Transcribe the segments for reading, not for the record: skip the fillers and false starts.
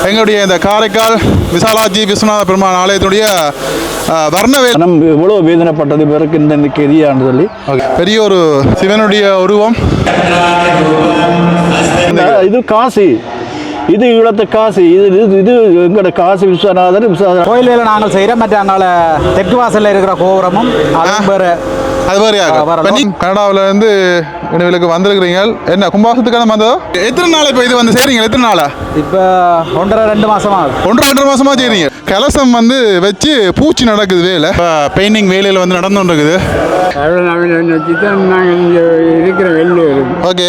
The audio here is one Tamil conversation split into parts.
எங்களுடைய இந்த காரைக்கால் விசாலாட்சி விஸ்வநாத பெருமாள் ஆலயத்துடைய வர்ணவே எவ்வளோ வேதனைப்பட்டது பிறகு இந்த கெதியான்னு சொல்லி பெரிய ஒரு சிவனுடைய உருவம். இது காசி, இது ஈழத்து காசி, இது இது எங்களோட காசி விஸ்வநாதர் கோயில்களை நாங்கள் செய்கிறோம். மற்ற அங்கால தெற்கு வாசலில் இருக்கிற கோபுரமும் அது மாதிரி கனடாவில் இருந்து இனிமேலுக்கு வந்திருக்கிறீங்க. என்ன கும்பாசத்துக்கான வந்ததோ எத்தனை நாள் இப்போ இது வந்து செய்கிறீங்க? எத்தனை நாளா? இப்போ 1.5-2 மாதமா 1.5 மாதமாக செய்கிறீங்க. கலசம் வந்து வச்சு பூச்சி நடக்குது வேலை, பெயிண்டிங் வேலையில் வந்து நடந்து இருக்குது. ஓகே,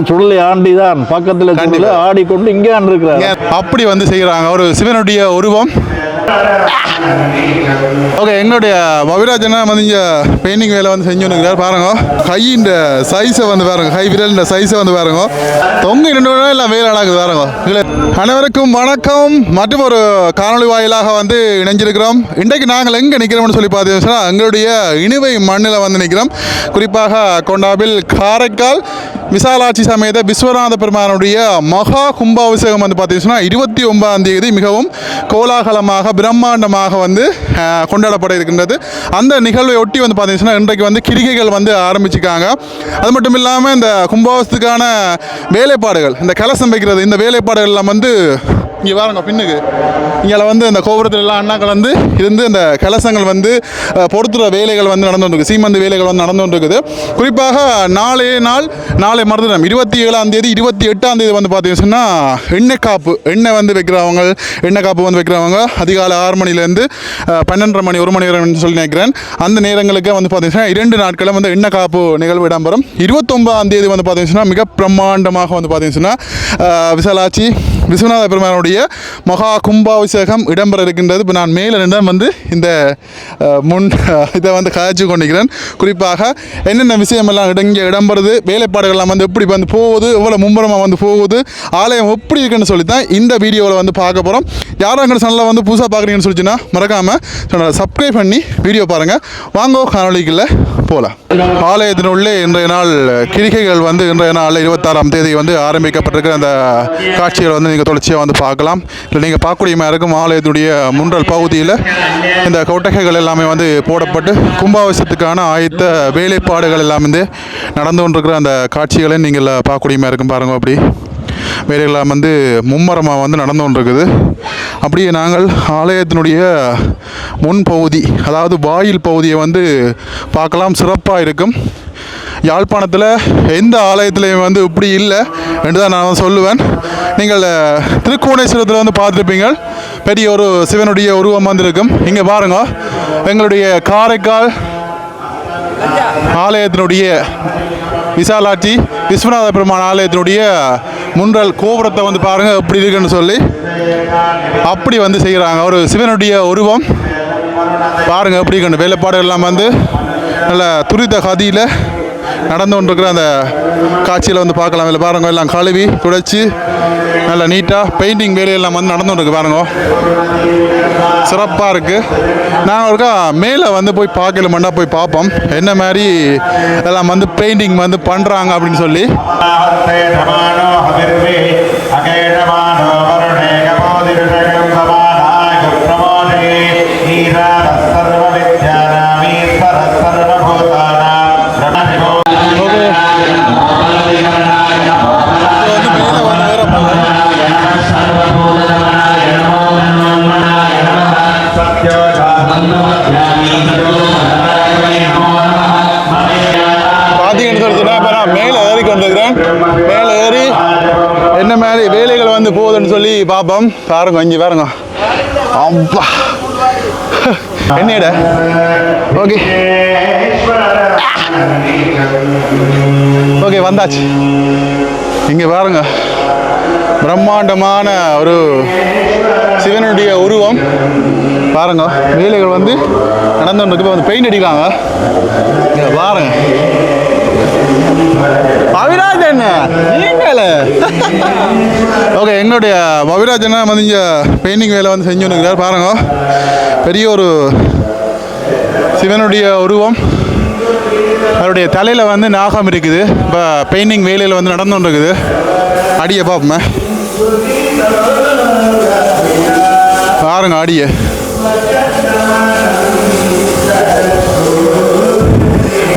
சுடலை ஆண்டிதான் பக்கத்தில் ஆடிக்கொண்டு இங்கே இருக்கிறாங்க. அப்படி வந்து செய்கிறாங்க ஒரு சிவனுடைய உருவம். ஓகே, எங்களுடைய மவிராஜனா வந்து இங்கே பெயிண்டிங் வேலை வந்து செஞ்சுருக்கிறார். பாருங்க, கையின் சைஸை வந்து பாருங்க, கை விரல் சைஸை வந்து பாருங்க, தொங்க 2 எல்லாம் வேலை நடக்குது பாருங்க. அனைவருக்கும் வணக்கம். மற்றும் ஒரு காணொலி வாயிலாக வந்து இணைஞ்சிருக்கிறோம். இன்றைக்கு நாங்கள் எங்கே நிற்கிறோம்னு சொல்லி பார்த்தீங்கன்னா எங்களுடைய இனிவை மண்ணில் வந்து நிற்கிறோம். குறிப்பாக கொண்டாபில் காரைக்கால் விசாலாட்சி சமேத விஸ்வநாத பெருமானுடைய மகா கும்பாபிஷேகம் வந்து பார்த்தீங்கன்னா 29ஆம் தேதி மிகவும் கோலாகலமாக பிரம்மாண்டமாக வந்து கொண்டாடப்பட இருக்கின்றது. அந்த நிகழ்வை ஒட்டி வந்து பார்த்தீங்கன்னா இன்றைக்கு வந்து கிரிகைகள் வந்து ஆரம்பிச்சிருக்காங்க. அது மட்டும் இல்லாமல் இந்த கும்பாபிஷேகத்துக்கான வேலைப்பாடுகள், இந்த கலசம் வைக்கிறது, இந்த வேலைப்பாடுகள் எல்லாம் வந்து இங்கே பாருங்க பின்னுக்கு இங்கே வந்து இந்த கோபுரத்தில் எல்லாம் அண்ணாக்கள் வந்து இருந்து இந்த கலசங்கள் வந்து பொறுத்துற வேலைகள் வந்து நடந்துருக்கு, சீமந்து வேலைகள் வந்து நடந்துருக்குது. குறிப்பாக நாளை மறுதினம் 27ஆம் தேதி 28ஆம் தேதி வந்து பார்த்தீங்கன்னா எண்ணெய் காப்பு, எண்ணெய் வந்து வைக்கிறவங்க, எண்ணெய் காப்பு வந்து வைக்கிறவங்க அதிகாலை 6 மணிலேருந்து 12:30 மணி 1 மணி வரை சொல்லி நினைக்கிறேன். அந்த நேரங்களுக்கு வந்து பார்த்தீங்கன்னா 2 நாட்களும் வந்து எண்ணெய் காப்பு நிகழ்வு இடம்பெறும். 29ஆம் தேதி வந்து பார்த்தீங்கன்னா மிக பிரம்மாண்டமாக வந்து பார்த்தீங்கன்னா விசாலாட்சி விஸ்வநாத பெருமானுடைய மகா கும்பாபிஷேகம் இடம்பெற இருக்கின்றது. இப்போ நான் மேலே நின்று வந்து இந்த இதை வந்து காய்ச்சி கொண்டிருக்கிறேன். குறிப்பாக என்னென்ன விஷயமெல்லாம் இங்கே இடம்பெறுது, வேலைப்பாடுகள்லாம் வந்து எப்படி வந்து போகுது, எவ்வளோ மும்பரமாக வந்து போகுது, ஆலயம் எப்படி இருக்குன்னு சொல்லி தான் இந்த வீடியோவில் வந்து பார்க்க போகிறோம். யாரும் எங்கள் சேனலில் வந்து புதுசாக பார்க்குறீங்கன்னு சொல்லிச்சுன்னா மறக்காமல் சேனலை சப்ஸ்கிரைப் பண்ணி வீடியோ பாருங்கள். வாங்கோ காணொலிக்குள்ள போகலாம். ஆலயத்தினுள்ளே இன்றைய நாள் கிரிகைகள் வந்து இன்றைய நாள் 26ஆம் தேதி வந்து ஆரம்பிக்கப்பட்டிருக்கிற அந்த காட்சிகள் வந்து நீங்கள் தொடர்ச்சியாக வந்து பார்க்கலாம். இல்லை நீங்கள் பார்க்கக்கூடிய இருக்கும் ஆலயத்துடைய முன்றல் பகுதியில் இந்த கொட்டகைகள் எல்லாமே வந்து போடப்பட்டு கும்பாபிஷேகத்துக்கான ஆயத்த வேலைப்பாடுகள் எல்லாம் வந்து நடந்து கொண்டிருக்கிற அந்த காட்சிகளை நீங்கள் பார்க்கக்கூடிய இருக்கும். பாருங்கள், அப்படி வேலைகள்லாம் வந்து மும்மரமாக வந்து நடந்து கொண்டிருக்குது. அப்படியே நாங்கள் ஆலயத்தினுடைய முன்பகுதி, அதாவது வாயில் பகுதியை வந்து பார்க்கலாம். சிறப்பாக இருக்கும். யாழ்ப்பாணத்தில் எந்த ஆலயத்திலையும் வந்து இப்படி இல்லை என்று தான் நான் சொல்லுவேன். நீங்கள் திருக்கோணேஸ்வரத்தில் வந்து பார்த்துருப்பீங்க, பெரிய ஒரு சிவனுடைய உருவம் வந்திருக்கும். இங்கே பாருங்க, எங்களுடைய காரைக்கால் ஆலயத்தினுடைய விசாலாட்சி விஸ்வநாத பெருமான் ஆலயத்தினுடைய முன்றல் கோபுரத்தை வந்து பாருங்கள் எப்படி இருக்குன்னு சொல்லி அப்படி வந்து செய்கிறாங்க. ஒரு சிவனுடைய உருவம் பாருங்கள் எப்படி இருக்குன்னு. வேலைப்பாடுகள் எல்லாம் வந்து நல்ல துரித கதியில் நடந்து கொண்டிருக்கிற அந்த காட்சியில் வந்து பார்க்கலாம். இல்லை பாருங்கள், எல்லாம் கழுவி துடைச்சி நல்லா நீட்டாக பெயிண்டிங் வேலையெல்லாம் வந்து நடந்து கொண்டிருக்கு. பாருங்க, சிறப்பாக இருக்குது. நாங்கள் ஒருக்கா மேலே வந்து போய் பார்க்கலாமண்டா போய் பார்ப்போம் என்ன மாதிரி எல்லாம் வந்து பெயிண்டிங் வந்து பண்ணுறாங்க அப்படின்னு சொல்லி. மேலே ஏறி என்ன மாதிரி வேலைகள் வந்து போகுதுன்னு சொல்லி பார்ப்போம். பாருங்க, இங்கே பாருங்க, அப்பா என்னடா. ஓகே ஓகே வந்தாச்சு. இங்கே பாருங்க, பிரம்மாண்டமான ஒரு சிவனுடைய உருவம் பாருங்க. வேலைகள் வந்து நடந்துட்டு இப்போ வந்து பெயிண்ட் அடிக்கிறாங்க. பாருங்க, மவிராஜன் நீங்கள. ஓகே, எங்களுடைய மவிராஜனை வந்து இங்கே பெயிண்டிங் வேலை வந்து செஞ்சுருக்கிறார். பாருங்க, பெரிய ஒரு சிவனுடைய உருவம், அவருடைய தலையில் வந்து நாகம் இருக்குது. இப்போ பெயிண்டிங் வேலையில் வந்து நடந்து கொண்டு இருக்குது. அடியை பார்ப்போமே. பாருங்க அடியை.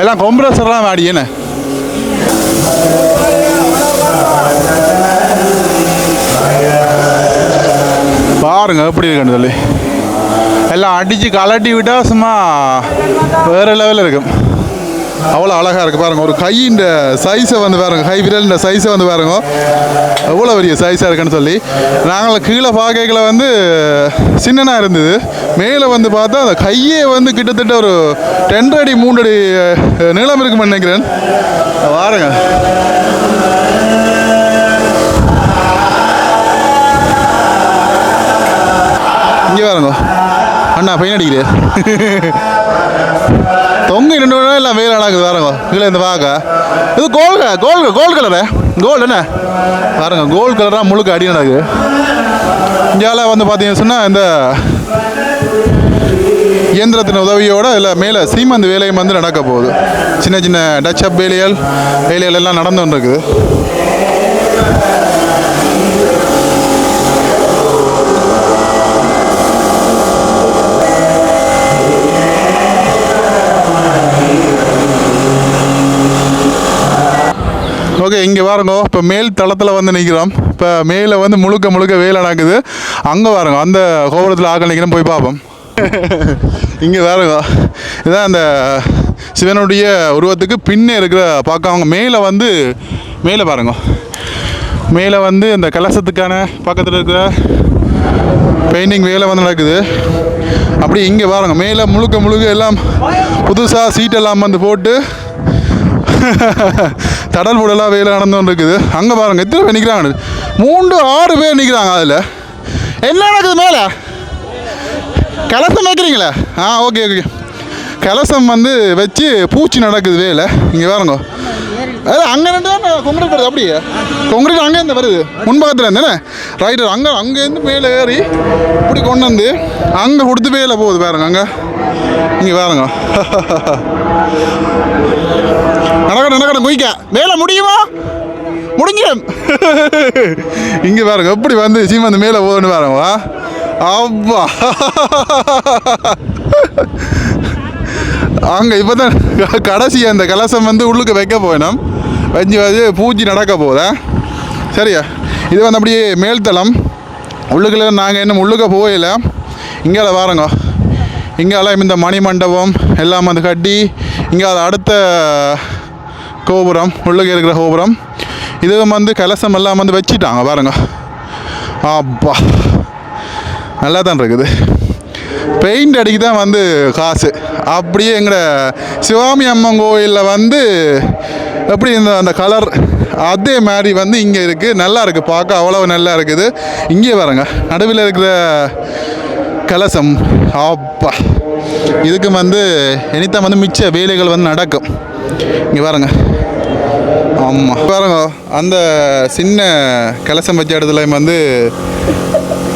எல்லாம் கொம்ப்ரஸர்லாம் அடி என்ன பாருங்க எப்படி இருக்குன்னு சொல்லி எல்லாம் அடித்து கலட்டி விட்டால் சும்மா வேறு லெவலில் இருக்கும். அவ்வளோ அழகாக இருக்குது பாருங்கள். ஒரு கையின் சைஸை வந்து பாருங்க, கை விரல் சைஸை வந்து பாருங்க எவ்வளோ பெரிய சைஸாக இருக்குன்னு சொல்லி. நாங்கள் கீழே பார்க்கல வந்து சின்னனாக இருந்தது, மேலே வந்து பார்த்தா அந்த கையே வந்து கிட்டத்தட்ட ஒரு 2 அடி 3 அடி நீளம் இருக்குன்னு நினைக்கிறேன். பாருங்க இங்கே பாருங்க அண்ணா பெயின் அடிக்கிறேன். தொங்க 2 எல்லாம் வேலை நடக்குது பாருங்க. கீழே இந்த பார்க்க இது கோல்டு கலரு கோல்டு என்ன பாருங்க, கோல்டு கலராக முழுக்க அடி நடக்குது. இங்கால வந்து பார்த்தீங்கன்னு சொன்னால் இந்த இயந்திரத்தின் உதவியோட இல்லை மேலே சீமந்து வேலையும் வந்து நடக்க போகுது. சின்ன சின்ன டச்சப் வேலைகள் எல்லாம் நடந்து கொண்டிருக்குது. ஓகே, இங்கே பாருங்க இப்போ மேல் தளத்தில் வந்து நிற்கிறோம். இப்போ மேலே வந்து முழுக்க வேலை நடக்குது. அங்கே பாருங்க அந்த கோபுரத்தில் ஆக்கள் நிற்கிறோம், போய் பார்ப்போம். இங்கே பாருங்க இதான் அந்த சிவனுடைய உருவத்துக்கு பின்னே இருக்கிற பார்க்க. அவங்க மேலே பாருங்க, மேலே வந்து இந்த கலசத்துக்கான பக்கத்தில் இருக்கிற பெயிண்டிங் வேலை வந்து நடக்குது. அப்படி இங்கே பாருங்க மேலே முழுக்க எல்லாம் புதுசாக சீட்டெல்லாம் வந்து போட்டு தடல் புடலாக வேலை நடந்துன்னு இருக்குது. அங்கே பாருங்கள் எத்தனை பேர் நிற்கிறாங்க, 3-6 பேர் நிற்கிறாங்க. அதில் என்ன நடக்குது மேலே? கலசம் வைக்கிறீங்களா? ஓகே கலசம் வந்து வச்சு பூச்சி நடக்குது வேலை. இங்கே பாருங்க அங்கே 2 தான் கொங்கிரீட் வருது. அப்படியே கொங்கிரீட் அங்கேருந்து வருது, முன்பக்கத்தில் இருந்தேனே ரைட்டு. அங்கேருந்து மேலே ஏறி இப்படி கொண்டு வந்து அங்கே கொடுத்து வேலை போகுது பாருங்க. அங்கே இங்கே பாருங்க நடக்கணும் குயிக்க வேலை முடியுமா? முடிஞ்சிடும். இங்கே பாருங்க எப்படி வந்து சீமந்து மேலே போகணுன்னு பாருங்க. அப்பா அங்கே இப்போ தான் கடைசி அந்த கலசம் வந்து உள்ளுக்கு வைக்க போயினோம். வச்சு பூஜை நடக்க போகுதா? சரியா, இது வந்து அப்படியே மேல்தளம். உள்ளுக்குள்ள நாங்கள் இன்னும் உள்ளுக்க போகல. இங்கே பாருங்க, இங்கெல்லாம் இந்த மணி மண்டபம் எல்லாம் வந்து கட்டி இங்கே அடுத்த கோபுரம் உள்ளுக்கு இருக்கிற கோபுரம் இதுவும் வந்து கலசம் எல்லாம் வந்து வச்சிட்டாங்க பாருங்க. அப்பா நல்லா தான் இருக்குது. பெயிண்ட் அடிக்க தான் வந்து காசு. அப்படியே எங்களோட சிவாமி அம்மன் கோயிலில் வந்து எப்படி அந்த கலர் அதே மாதிரி வந்து இங்கே இருக்குது. நல்லா இருக்குது பார்க்க, அவ்வளோ நல்லா இருக்குது. இங்கே பாருங்க நடுவில் இருக்கிற கலசம். அப்பா இதுக்கு வந்து இனித்தான் வந்து மிச்ச வேலைகள் வந்து நடக்கும். இங்கே பாருங்க. ஆமாம் பாருங்க அந்த சின்ன கலசம் வச்ச இடத்துல வந்து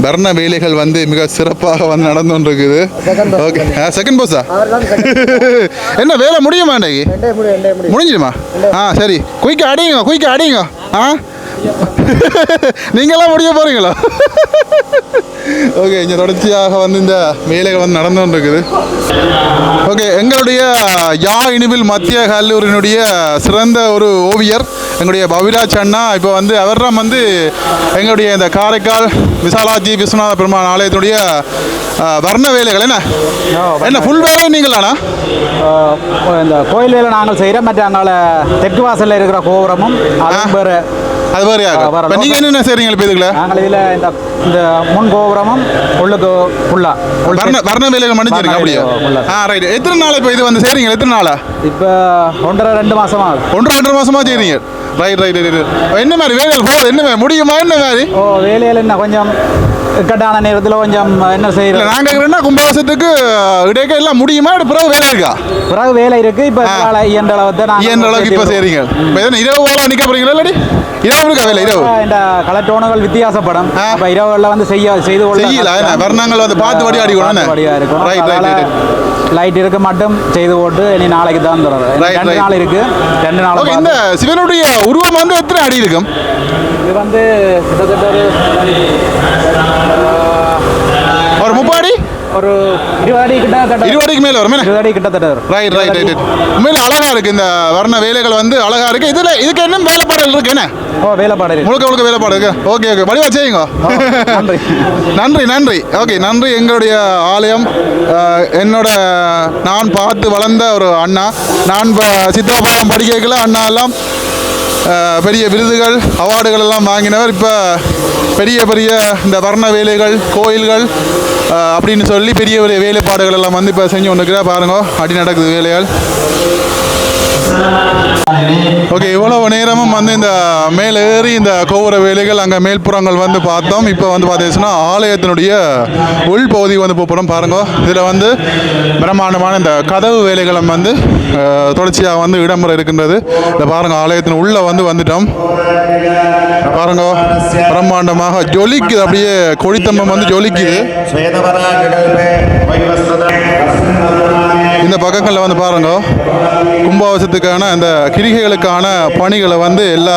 வர்ண வேலைகள் வந்து மிக சிறப்பாக வந்து நடந்து கொண்டிருக்குது. ஓகே செகண்ட் போஸா என்ன வேலை முடியுமா? இன்றைக்கு முடிஞ்சிடுமா? சரி குயிக்க அடிங்க. நீங்களாம் முடிய போகிறீங்களா? ஓகே இங்கே தொடர்ச்சியாக வந்து இந்த வேலைகள் வந்து நடந்து கொண்டிருக்குது. ஓகே எங்களுடைய இனிவில் மத்திய கல்லூரியினுடைய சிறந்த ஒரு ஓவியர் எங்களுடைய பவிராஜ் அண்ணா இப்போ வந்து அவர்தான் வந்து எங்களுடைய இந்த காரைக்கால் விசாலாஜி விஸ்வநாத பெருமாள் ஆலயத்துடைய வர்ண வேலைகள் என்ன ஃபுல் வேலை நீங்களாண்ணா? இந்த கோயில் வேலை நாங்கள் செய்கிறோம். மற்ற அங்கால தெற்கு வாசலில் இருக்கிற கோபுரமும் அது வேறு நீங்கள் என்னென்ன செய்கிறீங்க இப்போ இதுக்குள்ள? நாங்கள் இதில் இந்த முன் கோபுரமும் உள்ளுக்கு ஃபுல்லாக வர்ண வேலைகள் மன்னிச்சிருங்க. அப்படியே ரைட். எத்தனை நாள் இப்போ இது வந்து செய்கிறீங்க? எத்தனை நாளா? இப்போ 1.5-2 மாதமாக 1.5 மாதமாக செய்கிறீங்க. ரைட். என்ன மாதிரி வேலைகள் போகுது? என்ன மாதிரி முடியுமா? என்ன மாதிரி வேலைகள் என்ன கொஞ்சம் இக்கட்டான நேரத்தில் கொஞ்சம் என்ன செய்யறது? நாங்கள் என்ன கும்பாபிஷத்துக்கு இடையே எல்லாம் முடியுமா? பிறகு வேலை இருக்கா? பிறகு வேலை இருக்குது. இப்போ இயன்ற அளவுக்கு இப்போ செய்கிறீங்க. இரவு போல நிற்க போகிறீங்களா? இல்லாடி இரவு இருக்கா வேலை? இரவு இந்த கலர் டோனுகள் வித்தியாசப்படும். இப்போ இரவுகளில் வந்து செய்து வர்ணங்கள் வந்து பார்த்து வடி அடிக்கணும். லைட் இருக்க மட்டும் செய்து போட்டு இனி நாளைக்கு தான் தர்றது. 2 நாள் இருக்குது. 2 நாள். இந்த சிவனுடைய உருவம் வந்து எத்தனை அடி இருக்கும்? இது வந்து கிட்டத்தட்ட ஒரு 30 அடி ஒரு 20 அடி கிட்ட 20 அடிக்கு மேலே வரும். 20 அடி கிட்டத்தட்ட வரும். Right right right. உண்மையில அழகா இருக்கு இந்த வர்ண வேலைகள் வந்து அழகா இருக்கு. இதுக்கு என்ன வேலைப்பாடுகள் இருக்கு என்ன? வேலைப்பாடு முழுக்க வேலைப்பாடு இருக்கு. ஓகே ஓகே, வடிவா செய்யுங்க. நன்றி நன்றி நன்றி. ஓகே நன்றி. எங்களுடைய ஆலயம் நான் பார்த்து வளர்ந்த ஒரு அண்ணா. நான் சித்தாபாரம் படிக்கல அண்ணா எல்லாம் பெரிய விருதுகள் அவார்டுகள் எல்லாம் வாங்கினவர். இப்போ பெரிய பெரிய இந்த வர்ண வேலைகள் கோயில்கள் அப்படின்னு சொல்லி பெரிய பெரிய வேலைப்பாடுகள் எல்லாம் வந்து இப்போ செஞ்சு கொண்டுக்கிறா. பாருங்க அடி நடக்குது வேலைகள். ஓகே, இவ்வளவு நேரமும் வந்து இந்த மேல் ஏறி இந்த கோபுர வேலைகள் அங்கே மேல்புறங்கள் வந்து பார்த்தோம். இப்போ வந்து பார்த்தீங்கன்னா ஆலயத்தினுடைய உள்பகுதி வந்து போகிறோம். பாருங்க, இதில் வந்து பிரம்மாண்டமான இந்த கதவு வேலைகளும் வந்து தொடர்ச்சியாக வந்து இடம்பெற இருக்கின்றது. இந்த பாருங்க, ஆலயத்தின் உள்ளே வந்துட்டோம். பாருங்க, பிரம்மாண்டமாக ஜொலிக்குது, அப்படியே கொடித்தம்பம் வந்து ஜொலிக்குது. இந்த பக்கங்களில் வந்து பாருங்க, கும்பாபிஷேகத்துக்கான அந்த கிரிகைகளுக்கான பணிகளை வந்து எல்லா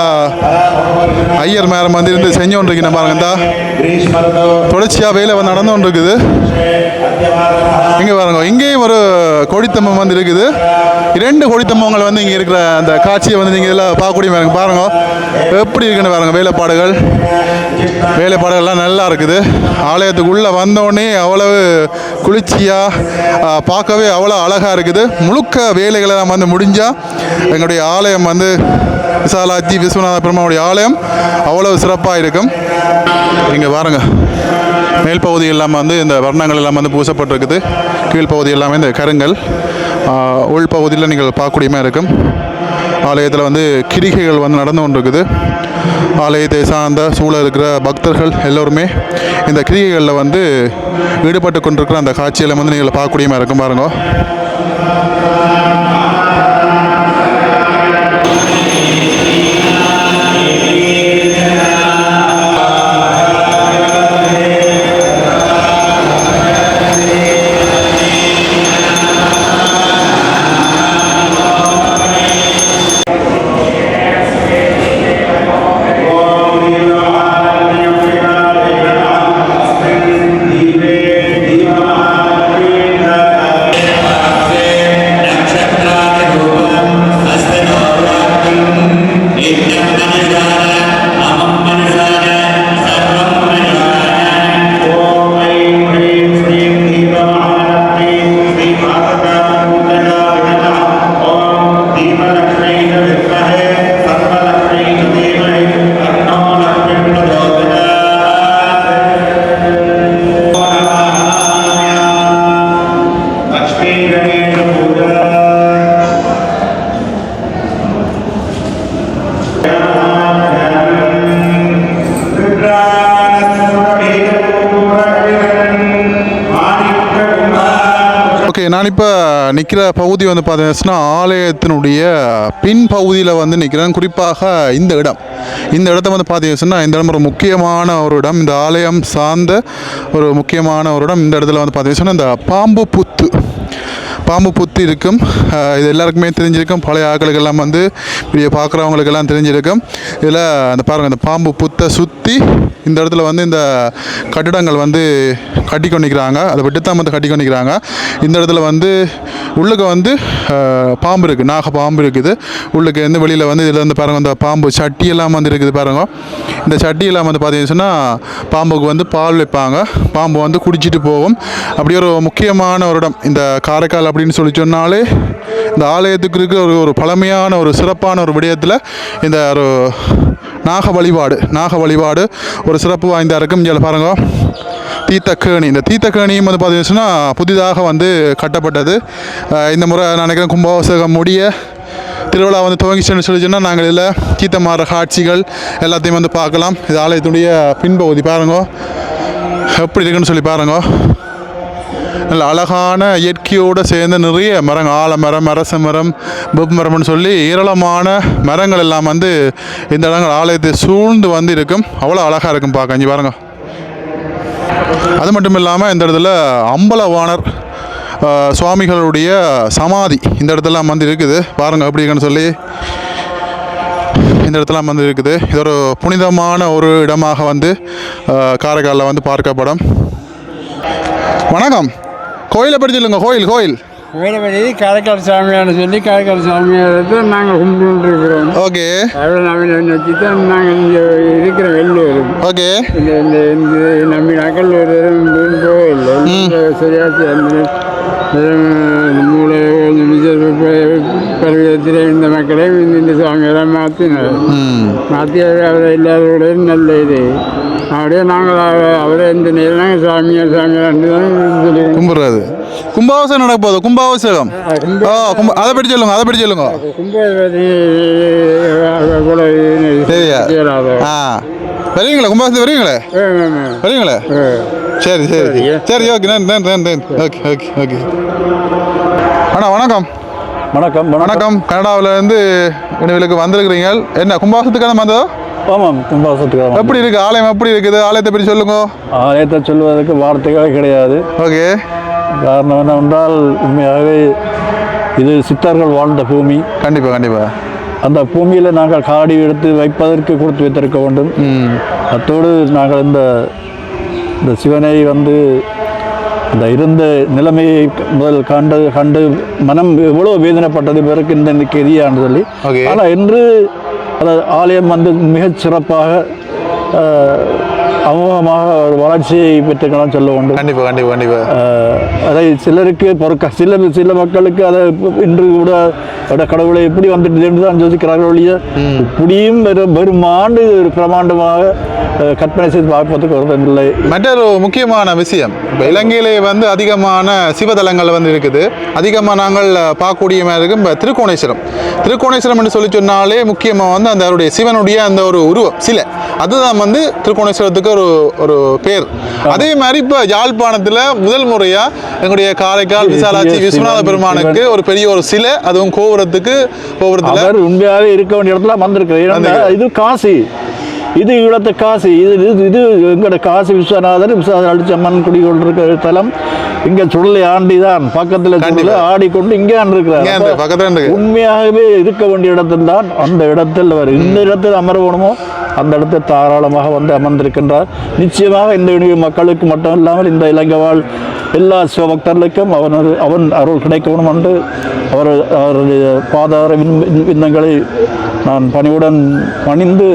ஐயர் மேரம் வந்து இருந்து செஞ்சு கொண்டிருக்கீங்க. பாருங்க, இந்த தொடர்ச்சியாக வேலை வந்து நடந்து கொண்டு இருக்குது. இங்கே பாருங்க, இங்கேயும் ஒரு கொடித்தம்பம் வந்து இருக்குது. 2 கொடித்தம்பங்கள் வந்து இங்கே இருக்கிற அந்த காட்சியை வந்து நீங்கள் இதில் பார்க்கக்கூடிய பாருங்க எப்படி இருக்குன்னு பாருங்க. வேலைப்பாடுகள்லாம் நல்லா இருக்குது. ஆலயத்துக்குள்ளே வந்தோடனே அவ்வளவு குளிர்ச்சியாக பார்க்கவே அவ்வளோ அழகாக இருக்குது. முழுக்க வேலைகளை வந்து முடிஞ்சால் எங்களுடைய ஆலயம் வந்து விசாலாட்சி விஸ்வநாத பெருமானுடைய ஆலயம் அவ்வளவு சிறப்பாக இருக்கும். இங்கே பாருங்க, மேல் பகுதி எல்லாம் வந்து இந்த வர்ணங்கள் எல்லாம் வந்து பூசப்பட்டிருக்குது. கீழ்ப்பகுதி எல்லாமே இந்த கருங்கல். உள்பகுதியில் நீங்கள் பார்க்கக்கூடியமாக இருக்கும். ஆலயத்தில் வந்து கிரிகைகள் வந்து நடந்து கொண்டிருக்குது. ஆலயத்தை சார்ந்த சூழ இருக்கிற பக்தர்கள் எல்லோருமே இந்த கிரிகைகளில் வந்து ஈடுபட்டு கொண்டிருக்கிற அந்த காட்சியில் வந்து நீங்கள் பார்க்கக்கூடியமாக இருக்கும். பாருங்க, நான் இப்போ நிற்கிற பகுதி வந்து பார்த்தீங்கன்னா ஆலயத்தினுடைய பின் பகுதியில் வந்து நிற்கிறேன். குறிப்பாக இந்த இடத்த வந்து பார்த்தீங்கன்னா இந்த இடம் ஒரு முக்கியமான ஒரு இடம். இந்த ஆலயம் சார்ந்த ஒரு முக்கியமான ஒரு இடம். இந்த இடத்துல வந்து பார்த்தீங்கன்னா இந்த பாம்பு புத்து இருக்கும். இது எல்லாருக்குமே தெரிஞ்சிருக்கும். பழைய ஆட்களுக்கெல்லாம் வந்து இப்படியே பார்க்குறவங்களுக்கெல்லாம் தெரிஞ்சிருக்கும். இதில் அந்த பாருங்கள், இந்த பாம்பு புத்தை சுற்றி இந்த இடத்துல வந்து இந்த கட்டிடங்கள் வந்து கட்டி கொண்டிருக்கிறாங்க. அதை விட்டு தான் வந்து கட்டி கொண்டிருக்கிறாங்க. இந்த இடத்துல வந்து உள்ளுக்கு வந்து பாம்பு இருக்குது, நாக பாம்பு இருக்குது. உள்ளுக்கு வந்து வெளியில் வந்து இதில் வந்து பாருங்கள், இந்த பாம்பு சட்டியெல்லாம் வந்து இருக்குது. பாருங்கள், இந்த சட்டியெல்லாம் வந்து பார்த்தீங்கன்னா பாம்புக்கு வந்து பால் வைப்பாங்க. பாம்பு வந்து குடிச்சிட்டு போகும். அப்படி ஒரு முக்கியமான ஒரு இடம் இந்த காரைக்கால் அப்படின்னு சொல்லி சொன்னாலே இந்த ஆலயத்துக்கு இருக்க ஒரு பழமையான ஒரு சிறப்பான ஒரு விடயத்தில் இந்த ஒரு நாக வழிபாடு ஒரு சிறப்பு வாய்ந்தா இருக்கும். இங்கே பாருங்க, தீர்த்தக்கேணி. இந்த தீர்த்தக்கேணியும் வந்து பார்த்தீங்கன்னா புதிதாக வந்து கட்டப்பட்டது. இந்த முறை நினைக்கிறேன் கும்பாபிஷேகம் முடிய திருவிழா வந்து துவங்கிச்சுன்னு சொல்லி சொன்னால் நாங்கள் இதில் தீர்த்தமாற காட்சிகள் எல்லாத்தையும் வந்து பார்க்கலாம். இது ஆலயத்துடைய பின்பகுதி. பாருங்க எப்படி இருக்குன்னு சொல்லி பாருங்க. நல்ல அழகான இயற்கையோடு சேர்ந்து நிறைய மரங்கள், ஆலமரம், அரச மரம், வெப்பமரம்னு சொல்லி ஏராளமான மரங்கள் எல்லாம் வந்து இந்த இடங்கள் ஆலயத்தை சூழ்ந்து வந்து இருக்கும். அவ்வளோ அழகாக இருக்கும் பார்க்க. இங்கே பாருங்க. அது மட்டும் இல்லாமல் இந்த இடத்துல அம்பலவாணர் சுவாமிகளுடைய சமாதி இந்த இடத்துல வந்து இருக்குது. பாருங்கள் எப்படி இருக்குன்னு சொல்லி. இந்த இடத்துல வந்து இருக்குது. இது ஒரு புனிதமான ஒரு இடமாக வந்து காரைக்காலில் வந்து பார்க்கப்படும். வணக்கம். கோயிலை பற்றி சொல்லுங்க. கோயில் வேலைப்படி காரைக்கால் சாமியார் சொல்லி காரைக்கால் சாமியார் நாங்கள் கும்பிட்டு இருக்கிறோம். ஓகே. அவ்வளோ நவீன வச்சு தான் நாங்கள் இங்கே இருக்கிற வெள்ளூர். ஓகே. இந்த நம்பினாக்கள் ஒரு கோயில் சரியாச்சு அந்த மூளை பருவத்தில் இந்த மக்களை இந்த சாமியெல்லாம் மாற்றி அவரை இல்லாதோட நல்ல இது அப்படியே நாங்கள் அவரை இந்த நேரம் நாங்கள் சாமியார் சொல்லி கும்பிட்றது. கும்பாபிஷேகம் நடக்க போகுது. கும்பாபிஷேகம் அதை பற்றி சொல்லுங்க. சரியா? வரீங்களா? கும்பாபிஷேகம் வரீங்களே? சரி. ஓகே. ஓகே. அண்ணா வணக்கம். வணக்கம். கனடாவிலேருந்து இவங்களுக்கு வந்திருக்கிறீங்க. என்ன கும்பாபிஷேகத்துக்கான வந்ததோ? ஆமாம், கும்பாபிஷேகத்துக்காக. எப்படி இருக்குது ஆலயம்? எப்படி இருக்குது ஆலயத்தை பற்றி சொல்லுங்க. ஆலயத்தை சொல்வதற்கு வார்த்தைகளே கிடையாது. ஓகே. காரணம் என்னவென்றால் உண்மையாகவே இது சித்தர்கள் வாழ்ந்த பூமி. கண்டிப்பாக. அந்த பூமியில் நாங்கள் காடி எடுத்து வைப்பதற்கு கொடுத்து வைத்திருக்க வேண்டும். அத்தோடு நாங்கள் இந்த சிவனை வந்து இந்த இருந்த நிலைமையை முதல் கண்டு மனம் எவ்வளோ வேதனைப்பட்டது பிறகு இந்த கெதியான்னு சொல்லி. ஆனால் இன்று அந்த ஆலயம் வந்து மிகச் சிறப்பாக அமோகமாக ஒரு வளர்ச்சியை பெற்றுக்கலாம் சொல்ல வேண்டும். கண்டிப்பாக. அதை சிலருக்கு சில மக்களுக்கு அதை இன்று கூட கடவுளை எப்படி வந்துட்டு என்று தான் யோசிக்கிறார்கள் ஒழிய இப்படியும் வெறும் ஆண்டு பிரமாண்டமாக கற்பனை செய்து பார்ப்பதற்கு வருவதில்லை. மற்றொரு முக்கியமான விஷயம், இப்போ இலங்கையிலே வந்து அதிகமான சிவதலங்கள் வந்து இருக்குது. அதிகமாக நாங்கள் பார்க்கக்கூடிய மாதிரி இருக்கும். இப்போ திருக்கோணேஸ்வரம் என்று சொல்லி சொன்னாலே முக்கியமாக வந்து அந்த அவருடைய சிவனுடைய அந்த ஒரு உருவம் சிலை, அதுதான் வந்து திருக்கோணேஸ்வரத்துக்கு ஒரு பேர். அதே மாதிரி இப்போ யாழ்ப்பாணத்தில் முதல் முறையாக எங்களுடைய காரைக்கால் விசாலாட்சி விஸ்வநாத பெருமானுக்கு ஒரு பெரிய ஒரு சிலை, அதுவும் கோபுரத்தில் உண்மையாகவே இருக்க வேண்டிய இடத்துல வந்திருக்கு. இது காசி, இது ஈழத்து காசி. இது எங்களோட காசி விஸ்வநாதர் அடிச்சம்மன் குடிகொண்டிருக்கிற தலம். இங்கே சுடலை ஆண்டி தான் பக்கத்தில் ஆடிக்கொண்டு இங்கே இருக்கிறார். உண்மையாகவே இருக்க வேண்டிய இடத்தில் தான் அந்த இடத்தில் இந்த இடத்தில் அமரவணுமோ அந்த இடத்தில் தாராளமாக வந்து அமர்ந்திருக்கின்றார். நிச்சயமாக இந்த மக்களுக்கு மட்டும் இல்லாமல் இந்த இலங்கை வாழ் எல்லா சிவபக்தர்களுக்கும் அவன் அருள் கிடைக்கணும் என்று அவருடைய பாதார விண்ணங்களை நான் பணிவுடன் பணிந்து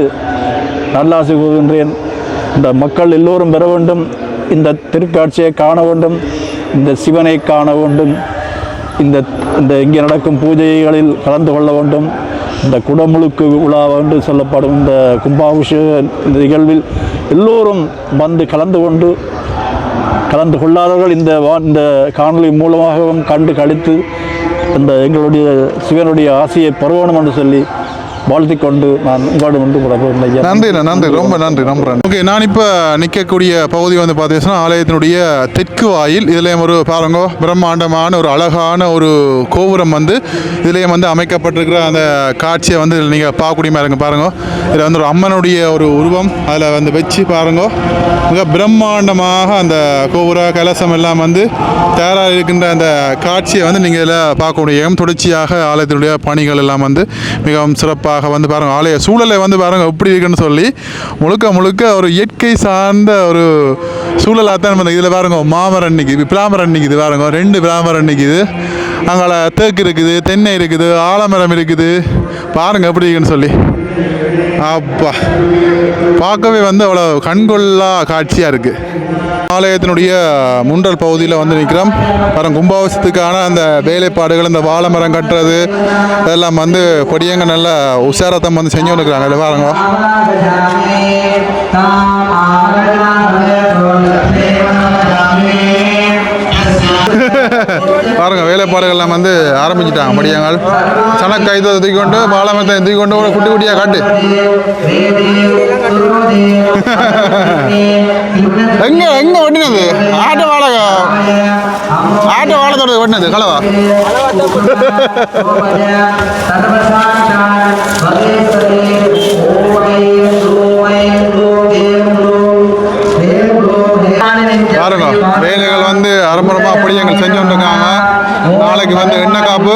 நல்லாசி கூறுகின்றேன். இந்த மக்கள் எல்லோரும் பெற வேண்டும், இந்த திருக்காட்சியை காண வேண்டும், இந்த சிவனை காண வேண்டும், இந்த இங்கே நடக்கும் பூஜைகளில் கலந்து கொள்ள வேண்டும். இந்த குடமுழுக்கு விழா என்று சொல்லப்படும் இந்த கும்பாபிஷேக நிகழ்வில் எல்லோரும் வந்து கலந்து கொள்ளாதவர்கள் இந்த காணொலி மூலமாகவும் கண்டு கழித்து இந்த எங்களுடைய சிவனுடைய ஆசையை பெறணும் என்று சொல்லி வாழ்த்திக்கொண்டு நான் உங்களோடு வந்து நன்றி. ரொம்ப நன்றி. ஓகே, நான் இப்போ நிற்கக்கூடிய பகுதி வந்து பார்த்தீங்கன்னா ஆலயத்தினுடைய தெற்கு வாயில். இதுலேயும் ஒரு பாருங்க பிரம்மாண்டமான ஒரு அழகான ஒரு கோபுரம் வந்து இதுலேயும் வந்து அமைக்கப்பட்டிருக்கிற அந்த காட்சியை வந்து நீங்கள் பார்க்கக்கூடிய மாதிரி இருங்க. பாருங்க, இதில் வந்து ஒரு அம்மனுடைய ஒரு உருவம் அதில் வந்து வச்சு பாருங்க, மிக பிரம்மாண்டமாக அந்த கோபுர கலசம் எல்லாம் வந்து தயாராக இருக்கின்ற அந்த காட்சியை வந்து நீங்கள் இதில் பார்க்க முடியும். தொடர்ச்சியாக ஆலயத்தினுடைய பணிகள் எல்லாம் வந்து மிகவும் சிறப்பாக வந்து பாருங்கள். ஆலய சூழலை வந்து பாருங்கள் எப்படி இருக்குன்னு சொல்லி முழுக்க ஒரு இயற்கை சார்ந்த ஒரு சூழலாக தான். இதில் பாருங்க மாமரம் நிற்கிது, பிளாமரம் நிற்கிது, பாருங்க 2 பிளாமரம் நிற்கிது. அங்கே தேக்கு இருக்குது, தென்னை இருக்குது, ஆலமரம் இருக்குது. பாருங்கள் எப்படி இருக்குன்னு சொல்லி. அப்பா, பார்க்கவே வந்து அவ்வளோ கண்கொள்ளா காட்சியாக இருக்குது. ஆலயத்தினுடைய முன்றல் பகுதியில் வந்து நிற்கிறோம். பாருங்க, கும்பாபிஷேகத்துக்கான அந்த வேலைப்பாடுகள், இந்த வாழை மரம் கட்டுறது அதெல்லாம் வந்து பொடியங்க நல்லா உஷாரத்தம் வந்து செஞ்சு வந்துருக்குறாங்க. அதில் பாருங்க பாருங்க வேலைப்பாடுகள்லாம் வந்து ஆரம்பிச்சிட்டாங்க. படியாங்கள் சனக்காய்த்தை தூக்கிக்கொண்டு பாலமரத்தை தூக்கிக்கொண்டு குட்டி குட்டியாக காட்டு. எங்க ஒட்டினது ஆட்டோ வாழத்தோட ஒட்டினது கலவா. பாருங்க வேலைகள் வந்து அரம்பரமாக அப்படி எங்கள் செஞ்சு கொண்டிருக்காங்க. நாளைக்கு வந்து எண்ணெய் காப்பு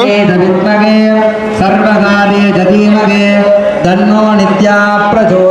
तन्नो नित्या प्रचोदयात्